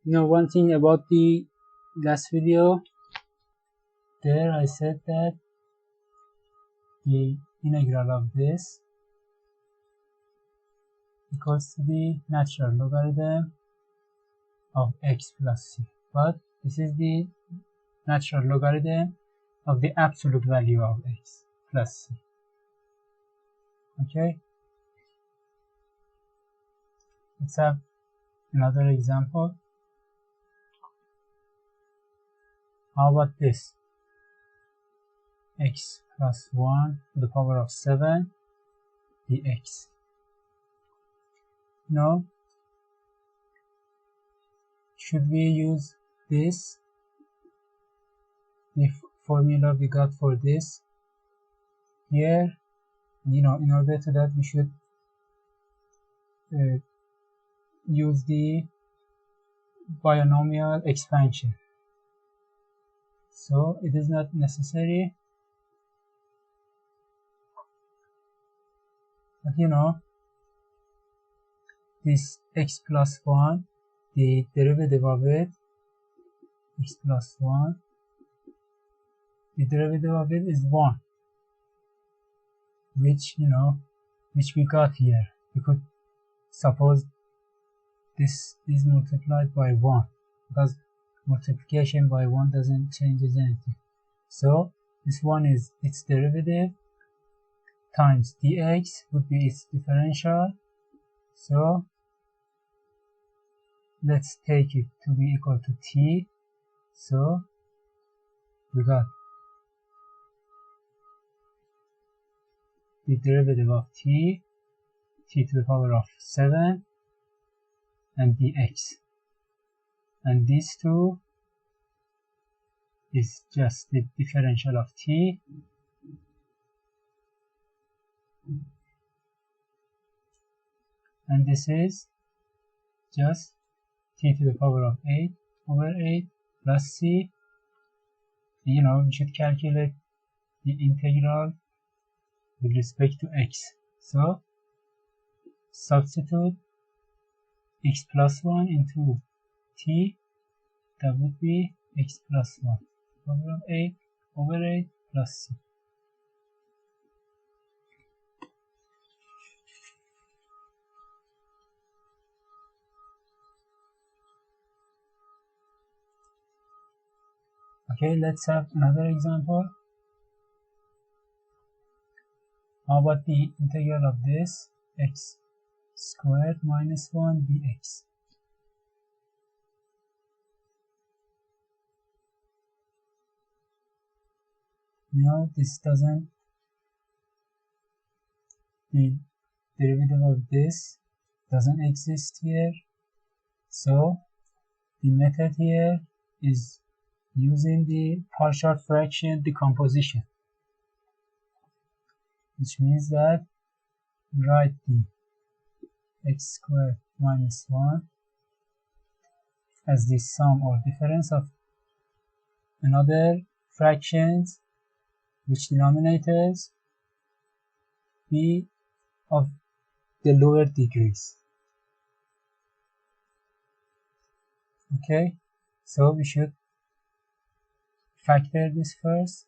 One thing about the last video, there I said that the integral of this equals to the natural logarithm of x plus c, but this is the natural logarithm of the absolute value of x plus c. Okay, let's have another example. How about this? X plus 1 to the power of 7 dx. Now, should we use this, the formula we got for this here? In order to that, we should use the binomial expansion. So it is not necessary, but this x plus 1, the derivative of it, x plus 1, the derivative of it is 1, which we got here. We could suppose this is multiplied by 1, because multiplication by 1 doesn't change anything. So this one is its derivative times dx would be its differential. So let's take it to be equal to t. So we got the derivative of t to the power of 7 and dx, and these two is just the differential of t, and this is just t to the power of 8 over 8 plus c. We should calculate the integral with respect to x. So substitute x plus 1 into t, that would be x plus 1 power of 8 over 8 plus c. Okay, let's have another example. How about the integral of this x squared minus 1 dx? This doesn't, the derivative of this doesn't exist here. So the method here is using the partial fraction decomposition, which means that write the x squared minus 1 as the sum or difference of another fractions which denominators be of the lower degrees. Okay, so we should factor this first.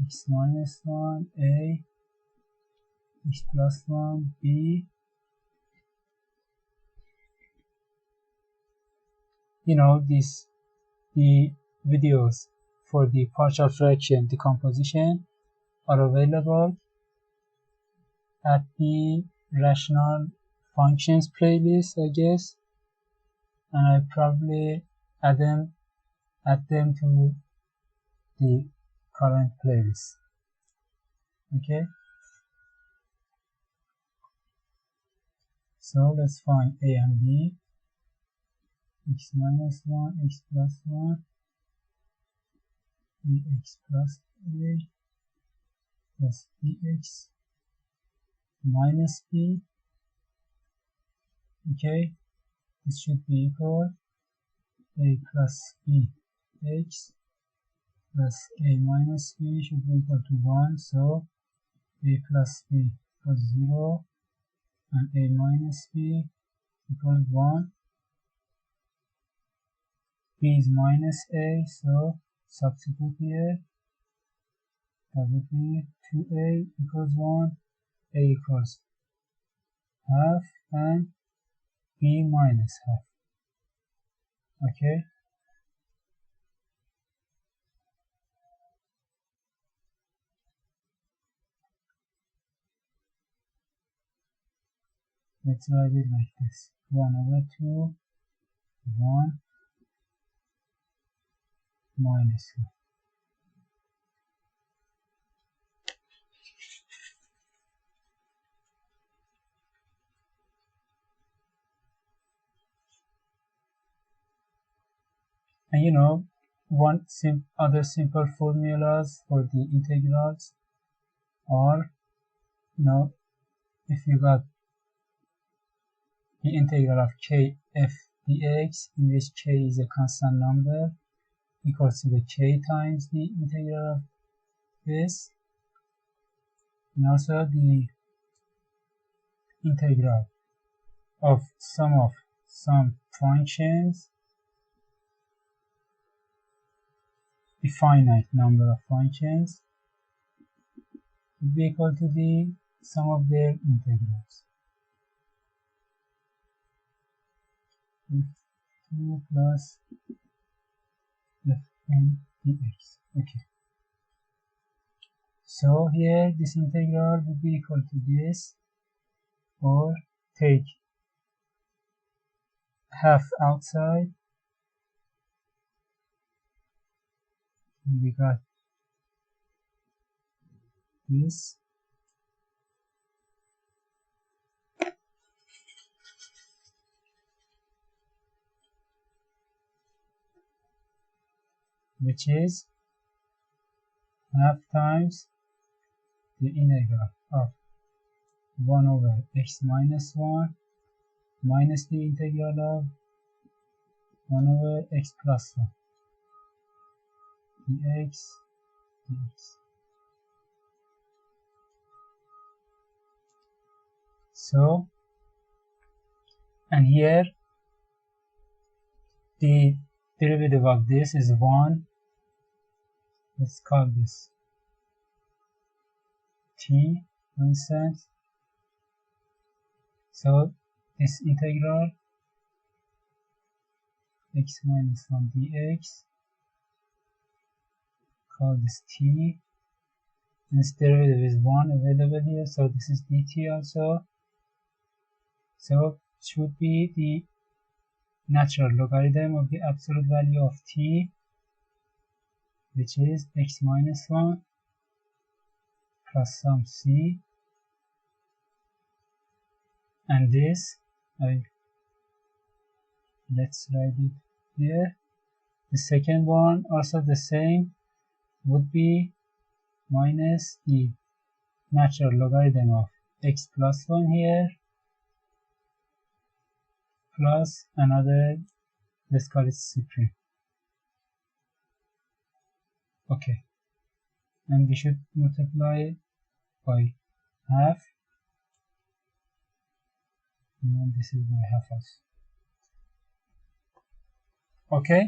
X minus 1 a, x plus 1 b. The videos for the partial fraction decomposition are available at the rational functions playlist, I guess, and I probably add them to the current playlist. Okay, so let's find a and b. X minus 1, x plus 1, x plus a plus bx minus b. Okay, this should be equal a plus b x plus a minus b should be equal to 1. So a plus b equals 0 and a minus b equals 1. b is minus a, so substitute here. That would be 2a equals 1, a equals half, and b minus half. Okay. Let's write it like this. 1 over 2, 1 minus 2. And you know, other simple formulas for the integrals are, you know, if you got the integral of k f dx, in which k is a constant number, equals to the k times the integral of this, and also the integral of some functions, the finite number of functions, would be equal to the sum of their integrals. 2 plus fn dx. Okay. So here this integral would be equal to this, or take half outside, and we got this. Which is half times the integral of 1 over x minus 1 minus the integral of 1 over x plus 1 dx. So, and here the derivative of this is 1. Let's call this t, for instance. So this integral x minus 1 dx, call this t, and its derivative is 1 available here, so this is dt also. So it should be the natural logarithm of the absolute value of t, which is x minus 1 plus some c, and this, let's write it here. The second one, also the same, would be minus the natural logarithm of x plus 1 here, plus another, let's call it supreme. Okay, and we should multiply by half, and this is by half also. Okay.